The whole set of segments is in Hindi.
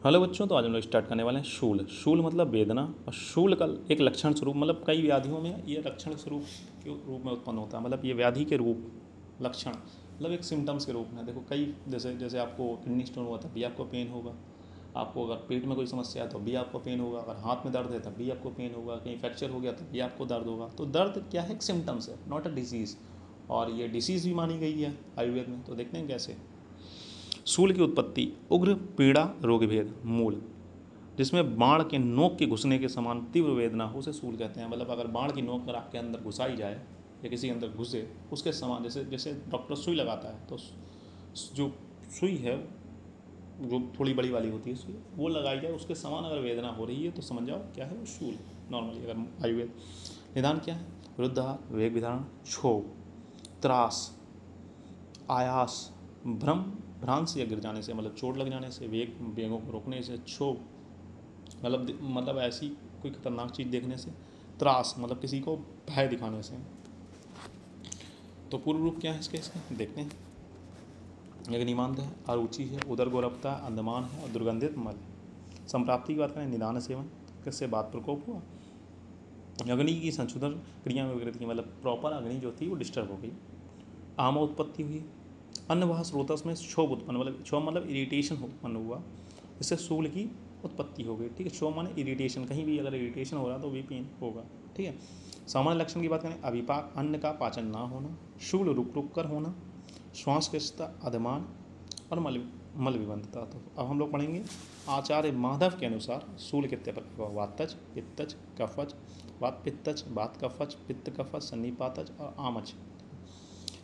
हेलो बच्चों, तो आज हम लोग स्टार्ट करने वाले हैं शूल। शूल मतलब वेदना, और शूल का एक लक्षण स्वरूप मतलब कई व्याधियों में ये लक्षण स्वरूप के रूप में उत्पन्न होता है। मतलब ये व्याधि के रूप लक्षण मतलब एक सिम्टम्स के रूप में। देखो कई जैसे जैसे आपको किडनी स्टोन हुआ तब भी आपको पेन होगा, आपको अगर पेट में कोई समस्या है तो भी आपको पेन होगा, अगर हाथ में दर्द है तब भी आपको पेन होगा, कहीं फ्रैक्चर हो गया तब भी आपको दर्द होगा। तो दर्द क्या है? एक सिम्टम्स है, नॉट अ डिसीज़। और ये डिसीज़ भी मानी गई है आयुर्वेद में। तो देखते हैं कैसे। शूल की उत्पत्ति उग्र पीड़ा रोग भेद मूल, जिसमें बाण के नोक के घुसने के समान तीव्र वेदना हो, उसे शूल कहते हैं। मतलब अगर बाण की नोक अगर आपके अंदर घुसाई जाए या किसी के अंदर घुसे, उसके समान जैसे जैसे डॉक्टर सुई लगाता है तो जो सुई है जो थोड़ी बड़ी वाली होती है सुई, वो लगाई जाए, उसके समान अगर वेदना हो रही है तो समझ जाओ क्या है वो शूल। नॉर्मली अगर आयुर्वेद निदान क्या है? वृद्धाहार, वेग विधारण, क्षोभ, त्रास, आयास, भ्रम, भ्रांत या गिर जाने से, मतलब चोट लग जाने से, वेगों को रोकने से, क्षोभ मतलब ऐसी कोई खतरनाक चीज़ देखने से, त्रास मतलब किसी को भय दिखाने से। तो पूर्व रूप क्या है इसके देखते हैं। अग्निमांद है, अरुचि है, उदर गोरपता, अंधमान है और दुर्गंधित मल। संप्राप्ति की बात करें, निदान सेवन, किससे बात प्रकोप हुआ, अग्नि की संशोधन क्रिया में विकृति, मतलब प्रॉपर अग्नि जो थी वो डिस्टर्ब हो गई। आम उत्पत्ति हुई, अन्नवाह स्रोतस में क्षोभ उत्पन्न, मतलब क्षोभ मतलब इरिटेशन उत्पन्न हुआ, इससे शूल की उत्पत्ति हो गई। ठीक है, क्षोभ माने इरिटेशन, कहीं भी अगर इरिटेशन हो रहा तो भी पेन होगा। ठीक है, सामान्य लक्षण की बात करें, अभिपाक, अन्न का पाचन ना होना, शूल रुक रुक कर होना, श्वास कृष्णता, अधमान और मल विबंधता। तो अब हम लोग पढ़ेंगे आचार्य माधव के अनुसार शूल कितने प्रकार, वातज, पित्तज, कफज, वात पित्तज, वात कफज, पित्त कफज, सन्निपातज और आमज।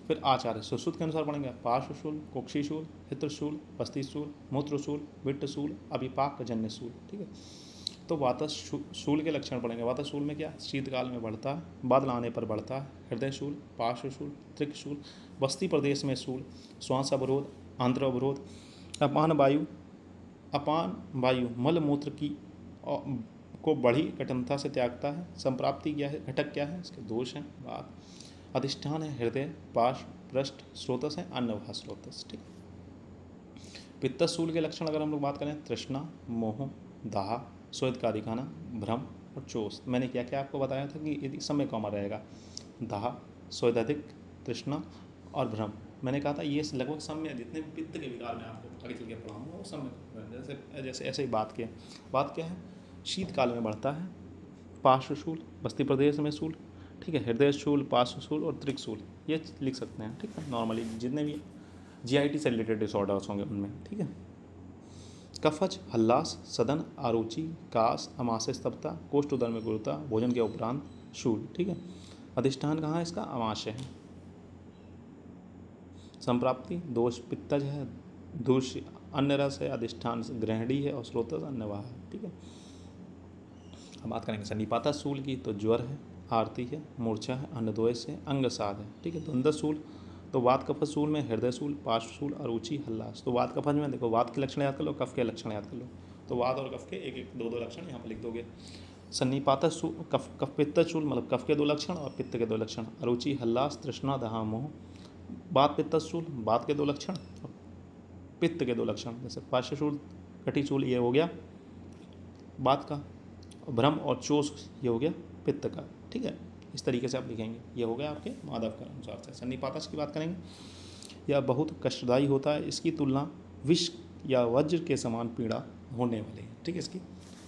फिर आचार्य सुश्रुत के अनुसार पढ़ेंगे पार्श्वशूल, कुक्षिशूल, हित्रशूल, पस्तिशूल, मूत्रशूल, विट्टशूल, अभिपाक जन्य शूल। ठीक है, तो वातशूल के लक्षण पढ़ेंगे। वातशूल में क्या? शीतकाल में बढ़ता है, बादल आने पर बढ़ता है, हृदयशूल, पार्श्वशूल, त्रिकशूल, बस्ती प्रदेश में शूल, श्वास अवरोध, आंत्र अवरोध, अपान वायु मल मूत्र की को बड़ी कठिनता से त्यागता है। संप्राप्ति क्या है? घटक क्या है? इसके दोष हैं। बात अधिष्ठान है हृदय, पाश, पृष्ठ, स्रोतस है अन्नवाह स्रोतस। ठीक, पित्तशूल के लक्षण अगर हम लोग बात करें, तृष्णा, मोह, दाह, स्वेद का दिखाना, भ्रम और चोस। मैंने क्या क्या आपको बताया था कि यदि समय कॉमन रहेगा, दाह, स्वेद अधिक, तृष्णा और भ्रम। मैंने कहा था ये लगभग समय जितने पित्त के विकार में आपको आगे चल के पढ़ाऊंगा वो समय जैसे जैसे ऐसे ही बात क्या है? शीतकाल में बढ़ता है, पार्श्वशूल, बस्ती प्रदेश में शूल, ठीक है, हृदय शूल, पार्श्वशूल और त्रिकशूल, ये लिख सकते हैं। ठीक है, नॉर्मली जितने भी जीआईटी से रिलेटेड डिसऑर्डर्स होंगे उनमें। ठीक है, कफज, हल्लास, सदन, आरुचि, कास, अमाशय स्तब्धता, कोष्ठ उदर में गुरुता, भोजन के उपरांत शूल। ठीक है, अधिष्ठान कहाँ है इसका? अमाशय है। संप्राप्ति दोष पित्तज है, दोष अन्य रस है, अधिष्ठान ग्रहणी है और स्रोतस अन्यवाह है। ठीक है, हम बात करेंगे सन्निपाता शूल की, तो ज्वर है, आरती है, मूर्छा है, अन्नद्वेष है, अंगसाद है। ठीक है, द्वंद्व शूल, तो वात कफज शूल में हृदय शूल, पार्श्वशूल, अरुचि, हल्लास। तो वात कफज में देखो वात के लक्षण याद कर लो, कफ के लक्षण याद कर लो। तो वात और कफ के एक एक दो दो लक्षण यहाँ पर लिख दोगे। सन्निपात शूल, कफ पित्त शूल मतलब कफ के दो लक्षण और पित्त के दो लक्षण, अरुचि, हल्लास, तृष्णा, दहा, मोह। वात पित्त शूल, वात के दो लक्षण और पित्त के दो लक्षण, जैसे पार्श्वशूल, कटिशूल, ये हो गया वात का, भ्रम और चोष ये हो गया पित्त का। ठीक है, इस तरीके से आप लिखेंगे। ये हो गया आपके माधव के अनुसार से। सन्निपातस की बात करेंगे, यह बहुत कष्टदायी होता है, इसकी तुलना विष या वज्र के समान पीड़ा होने वाली है। ठीक है,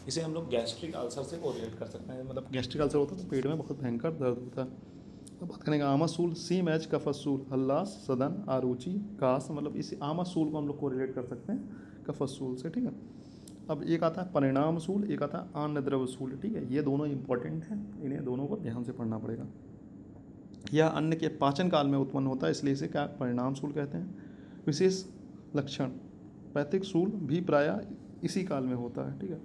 इसे हम लोग गैस्ट्रिक अल्सर से कोरिलेट कर सकते हैं। मतलब गैस्ट्रिक अल्सर होता है तो पेट में बहुत भयंकर दर्द होता है। तो बात करेंगे आमाशूल, सी मैच कफशूल, हल्लास, सदन, आरुचि, कास, मतलब इस आमाशूल को हम लोग कोरिलेट कर सकते हैं कफशूल से। ठीक है, अब एक आता है परिणाम शूल, एक आता है अन्न द्रव्य शूल। ठीक है, ये दोनों इंपॉर्टेंट हैं, इन्हें दोनों को ध्यान से पढ़ना पड़ेगा। यह अन्न के पाचन काल में उत्पन्न होता है, इसलिए इसे क्या परिणाम शूल कहते हैं। विशेष लक्षण, पैतृक शूल भी प्रायः इसी काल में होता है। ठीक है,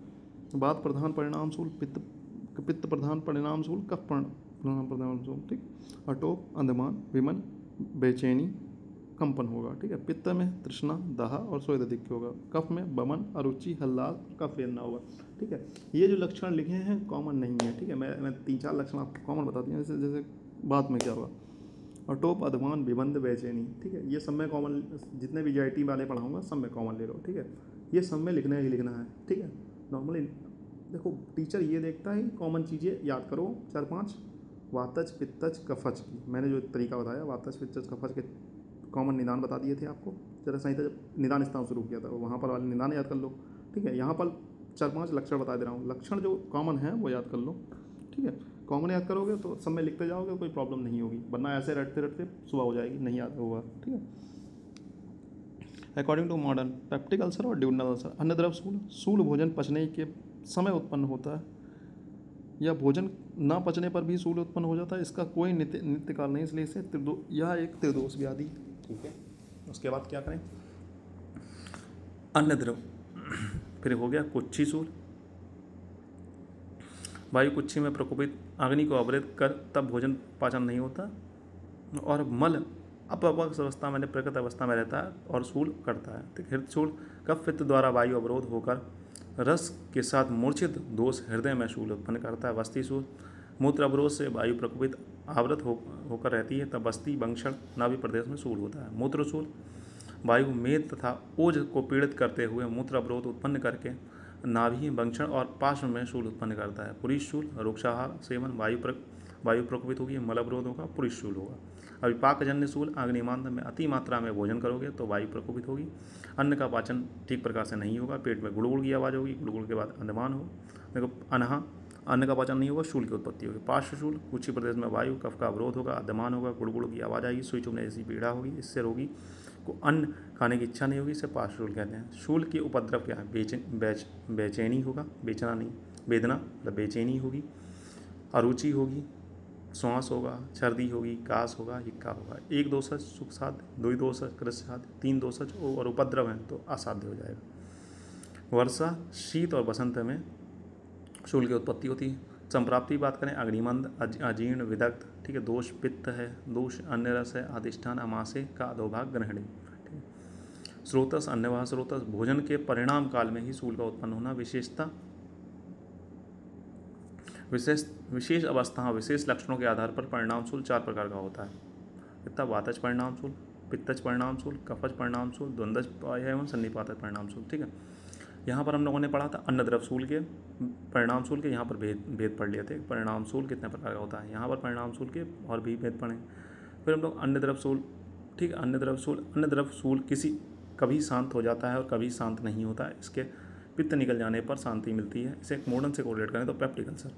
बात प्रधान परिणाम शूल, पित्त प्रधान परिणाम शूल, कफ प्रधान परिणाम शूल। ठीक, अटोप, अंधमान, विमन, बेचैनी, कंपन होगा। ठीक है, पित्त में तृष्णा, दाह और स्वेद अधिक होगा। कफ में बमन, अरुचि, हल्लास, कफ वेदना होगा। ठीक है, ये जो लक्षण लिखे हैं कॉमन नहीं है। ठीक है, मैं 3-4 लक्षण आपको कॉमन बता दिए, जैसे जैसे बात में क्या होगा। और टोप अधमान विबंध बेचैनी, ठीक है। ये सब में कॉमन, जितने भी जीआईटी वाले पढ़ाऊंगा सब में कॉमन ले लो, ठीक है। ये सब में लिखना ही लिखना है, ठीक है। नॉर्मली देखो टीचर ये देखता है कॉमन चीज़ें याद करो 4-5, वातज पित्तज कफज की। मैंने जो तरीका बताया वातज पित्तज कफज के कॉमन निदान बता दिए थे आपको। जरा सही था, निदान स्थान शुरू किया था, वहाँ पर वाले निदान याद कर लो, ठीक है। यहाँ पर 4-5 लक्षण बता दे रहा हूँ, लक्षण जो कॉमन है वो याद कर लो, ठीक है। कॉमन याद करोगे तो सब में लिखते जाओगे, कोई प्रॉब्लम नहीं होगी, वरना ऐसे रटते रटते सुबह हो जाएगी, नहीं याद होगा, ठीक है। According to modern peptic ulcer और ड्यूडनल अल्सर, अन्नद्रव सूल, सूल भोजन पचने के समय उत्पन्न होता है या भोजन ना पचने पर भी सूल उत्पन्न हो जाता है, इसका कोई नित्य काल नहीं, इसलिए इसे यह एक त्रिदोष व्याधि, ठीक है। उसके बाद क्या करें, अन्नद्रव, फिर हो गया कुच्छी सूल, वायु कुच्छी में प्रकोपित अग्नि को अवरुद्ध कर तब भोजन पाचन नहीं होता, और मल अपवक्ष अवस्था में प्रकृत अवस्था में रहता है और सूल करता है। तो हृदय सूल कफ पित्त द्वारा वायु अवरोध होकर रस के साथ मूर्छित दोष हृदय में शूल उत्पन्न करता है। वस्ती सूल मूत्र अवरोध से वायु प्रकोपित आवृत होकर रहती है, तब वस्ती वंक्षण नाभि प्रदेश में शूल होता है। मूत्र शूल वायु मेद तथा ओज को पीड़ित करते हुए मूत्र अवरोध उत्पन्न करके नाभि वंक्षण और पार्श्व में शूल उत्पन्न करता है। पुरुष शूल वृक्षाहार सेवन वायु प्रकोपित होगी, मल अवरोध होगा, पुरुष शूल होगा। अविपाकजन्य शूल अग्निमांद में अति मात्रा में भोजन करोगे तो वायु प्रकोपित होगी, अन्न का पाचन ठीक प्रकार से नहीं होगा, पेट में गुड़गुड़ की आवाज़ होगी, गुड़गुड़ के बाद अंधमान हो, देखो अनहा, अन्न का पाचन नहीं होगा, शूल की उत्पत्ति होगी। पार्श्व शूल कुछ प्रदेश में वायु कफ का अवरोध होगा, अंधमान होगा, गुड़गुड़ की आवाज़ आएगी, सुई चुभने जैसी पीड़ा होगी, इससे रोगी को अन्न खाने की इच्छा नहीं होगी, इसे पार्श्व शूल कहते हैं। शूल के उपद्रव क्या है, बेचैनी होगा, बेचना नहीं, वेदना मतलब बेचैनी होगी, अरुचि होगी, श्वास होगा, सर्दी होगी, कास होगा, हिक्का होगा। 1 दोषज सुख साध्य, 2 दोषज कृष्ण साध्य, 3 दोषज और उपद्रव है तो असाध्य हो जाएगा। वर्षा शीत और बसंत में शूल की उत्पत्ति होती है। संप्राप्ति बात करें, अग्निमंद, अजीर्ण, विदग्ध, ठीक है। दोष पित्त है, दोष अन्य रस है, अधिष्ठान अमाशय का अधोभाग ग्रहणी, ठीक है। स्रोतस अन्यवाह स्रोतस, भोजन के परिणाम काल में ही शूल का उत्पन्न होना। विशेषता विशेष अवस्था विशेष लक्षणों के आधार पर परिणाम शूल 4 प्रकार का होता है। कितना, वातज परिणाम शूल, पित्तज परिणाम शूल, कफज परिणाम शूल, द्वंद्वज एवं सन्निपातज परिणाम शूल, ठीक है। यहाँ पर हम लोगों ने पढ़ा था अन्नद्रव शूल के, परिणाम शूल के, यहाँ पर भेद पढ़ लिए थे। परिणाम शूल कितने प्रकार का होता है, यहाँ पर परिणाम शूल के और भी भेद पढ़े। फिर हम लोग अन्नद्रव शूल, ठीक है। अन्नद्रव शूल कभी शांत हो जाता है और कभी शांत नहीं होता है, इसके पित्त निकल जाने पर शांति मिलती है। इसे एक मॉडर्न से कोरिलेट करें तो पेप्टिक अल्सर,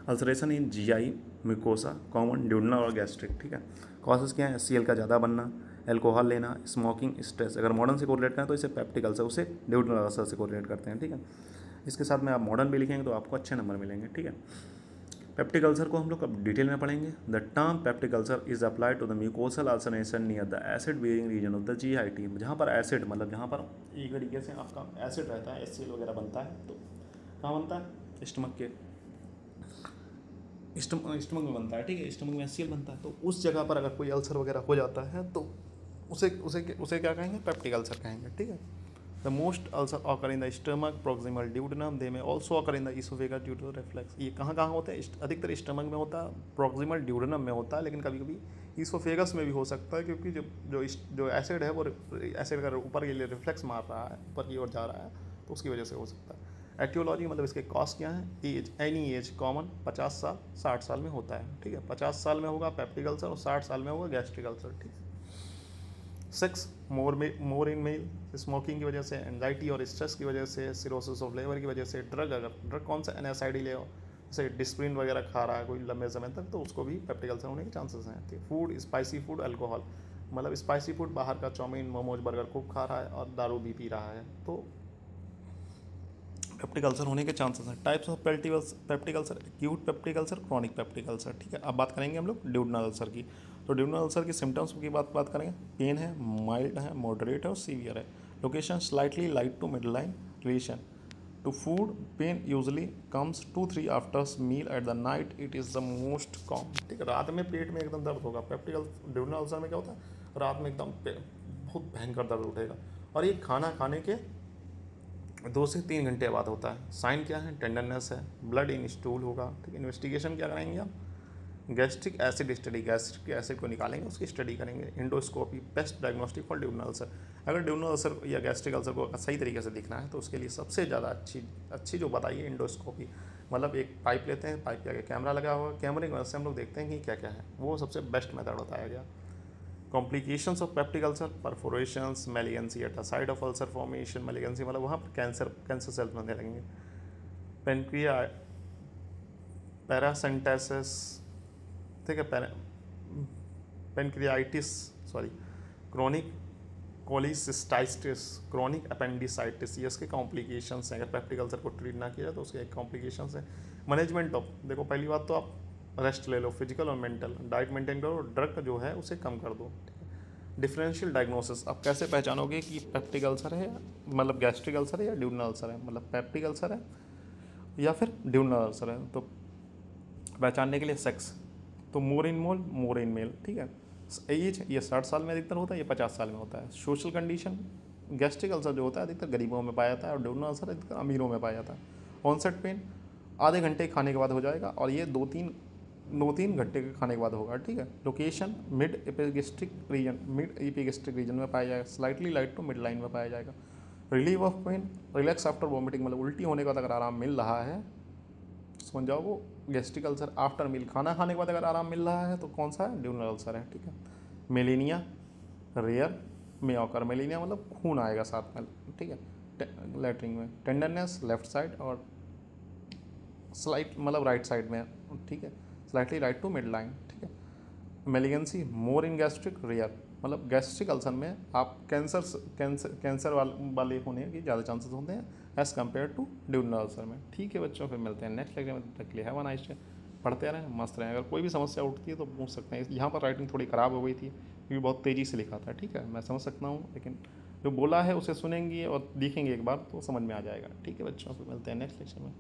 अल्सरेशन इन जीआई, म्यूकोसा, कॉमन, ड्यूडनल और गैस्ट्रिक, ठीक है। कॉजेस क्या है, HCl का ज़्यादा बनना, अल्कोहल लेना, स्मोकिंग, स्ट्रेस। अगर मॉडर्न से कोरिलेट करें तो इसे पेप्टिक अल्सर, उसे ड्यूडनल अल्सर से कोरिलेट करते हैं, ठीक है। इसके साथ में आप मॉडर्न भी लिखेंगे तो आपको अच्छे नंबर मिलेंगे, ठीक है। पेप्टिक अल्सर को हम लोग अब डिटेल में पढ़ेंगे। The term peptic ulcer is applied to the mucosal ulceration near the acid bearing region of the GIT. जहाँ पर एसिड मतलब जहाँ पर एक तरीके से आपका एसिड रहता है, HCl वगैरह बनता है, तो कहाँ बनता है, स्टमक में बनता है, ठीक है। स्टमक में HCl बनता है, तो उस जगह पर अगर कोई अल्सर वगैरह हो जाता है तो उसे क्या कहेंगे, पेप्टिक अल्सर कहेंगे, ठीक है। The most ulcer occur in the stomach proximal duodenum, they may also occur in the oesophagus due to reflex. ये कहाँ होते हैं, अधिकतर स्टमक में होता है, प्रोक्सिमल ड्यूडेनम में होता है, लेकिन कभी कभी इसोफेगस में भी हो सकता है, क्योंकि जो एसिड है वो एसिड का ऊपर के लिए रिफ्लेक्स मार रहा है, ऊपर की ओर जा रहा है, तो उसकी वजह से हो सकता है। एटियोलॉजी मतलब इसके कॉज क्या है, एज, एनी एज कॉमन, 50 साल 60 साल में होता है, ठीक है। 50 साल में होगा पेप्टिक अल्सर और 60 साल में होगा गैस्ट्रिक अल्सर, ठीक है। Sex more in male, smoking की वजह से, एंजाइटी और स्ट्रेस की वजह से, सिरोसिस ऑफ लेवर की वजह से, ड्रग कौन सा NSAID ले, जैसे डिस्प्रिन वगैरह खा रहा है कोई लंबे समय तक, तो उसको भी पेप्टिक अल्सर होने के चांसेस हैं। फूड, स्पाइसी फूड, अल्कोहल, मतलब स्पाइसी फूड बाहर का चाउमीन, मोमोज, बर्गर खूब खा रहा है और दारू भी पी रहा है, तो पेप्टिक अल्सर होने के चांसेस हैं। Types of peptic ulcer, acute peptic ulcer, chronic peptic ulcer, ठीक है। अब बात करेंगे हम लोग ड्यूडनल अल्सर की। तो ड्यूडनल अल्सर की सिम्टम्स की बात करेंगे, पेन है, माइल्ड है, मॉडरेट है और सीवियर है। Location slightly right to midline relation to food, pain usually comes 2-3 after meal at the night, it is the most common, ठीक है। रात में पेट में एकदम दर्द होगा, पेप्टिक ड्यूडनल अल्सर में क्या होता है, रात में एकदम बहुत भयंकर दर्द उठेगा, और ये खाना खाने के 2 से 3 घंटे बाद होता है। साइन क्या है, टेंडरनेस है, ब्लड इन स्टूल होगा, ठीक है। इन्वेस्टिगेशन क्या कराएंगे आप, gastric acid study, gastric acid को निकालेंगे, उसकी स्टडी करेंगे। Endoscopy best diagnostic for diurnal ulcer. अगर ड्यूनल अल्सर या गैस्ट्रिक अल्सर को सही तरीके से दिखना है तो उसके लिए सबसे ज़्यादा अच्छी जो बताइए इंडोस्कोपी, मतलब एक पाइप लेते हैं, पाइप के आगे कैमरा लगा हुआ, कैमरे की मदद से हम लोग देखते हैं कि क्या क्या है, वो सबसे बेस्ट मेथड बताया गया। Complications of peptic ulcer, perforations, malignancy at the side of ulcer formation, malignancy मतलब वहाँ पर कैंसर सेल्स बनने लगेंगे। पेनक्रिया पैरासेंटेसिस, ठीक है, pancreatitis, sorry, chronic cholecystitis, chronic appendicitis, ये इसके कॉम्प्लिकेशंस हैं। अगर पेप्टिक अल्सर को ट्रीट ना किया जाए तो उसके एक कॉम्प्लिकेशंस हैं। मैनेजमेंट ऑफ, देखो पहली बात तो आप रेस्ट ले लो, फिजिकल और मेंटल, डाइट मेंटेन करो, ड्रग जो है उसे कम कर दो। डिफरेंशियल डायग्नोसिस, आप कैसे पहचानोगे कि पेप्टिक अल्सर है, मतलब गैस्ट्रिक अल्सर है या ड्यूनल अल्सर है, मतलब पेप्टिक अल्सर है या फिर ड्यूनल अल्सर है। तो पहचानने के लिए सेक्स, तो मोर इन मेल, ठीक है। एज, ये 60 साल में अधिकतर होता है, ये 50 साल में होता है। सोशल कंडीशन, गैस्ट्रिक अल्सर जो होता है अधिकतर गरीबों में पाया जाता है और ड्यूनल अल्सर अधिकतर अमीरों में पाया जाता है। ऑनसेट पेन आधे घंटे खाने के बाद हो जाएगा और ये दो तीन घंटे के खाने के बाद होगा, ठीक है। लोकेशन मिड एपिगेस्ट्रिक रीजन में पाया जाएगा, slightly right to midline में पाया जाएगा। Relief of pain, relax after vomiting, मतलब उल्टी होने के बाद अगर आराम मिल रहा है समझ जाओ वो गैस्ट्रिक अल्सर। आफ्टर मील, खाना खाने के बाद अगर आराम मिल रहा है तो कौन सा है, ड्यूनल अल्सर है, ठीक है। मेलेनिया रेयर में ऑकर, मेलेनिया मतलब खून आएगा साथ में, ठीक है, लेटरिन में। टेंडरनेस लेफ्ट साइड और स्लाइट मतलब राइट साइड में, ठीक है, slightly right to midline, ठीक है। Malignancy more in gastric rare, मतलब गैस्ट्रिक अल्सर में आप कैंसर वाले होने के ज़्यादा चांसेस होते हैं as compare to duodenal ulcer में। ठीक है बच्चों, फिर मिलते हैं नेक्स्ट लेक्चर में, तब तक के लिए हैव अ नाइस डे। पढ़ते रहें, मस्त रहें। अगर कोई भी समस्या उठती है तो पूछ सकते हैं। यहाँ पर राइटिंग थोड़ी ख़राब हो गई थी क्योंकि बहुत तेज़ी से लिखा था, ठीक है, मैं समझ सकता हूँ, लेकिन जो बोला है उसे सुनेंगे और देखेंगे एक बार तो समझ में आ जाएगा। ठीक है बच्चों, फिर मिलते हैं नेक्स्ट लेक्चर में।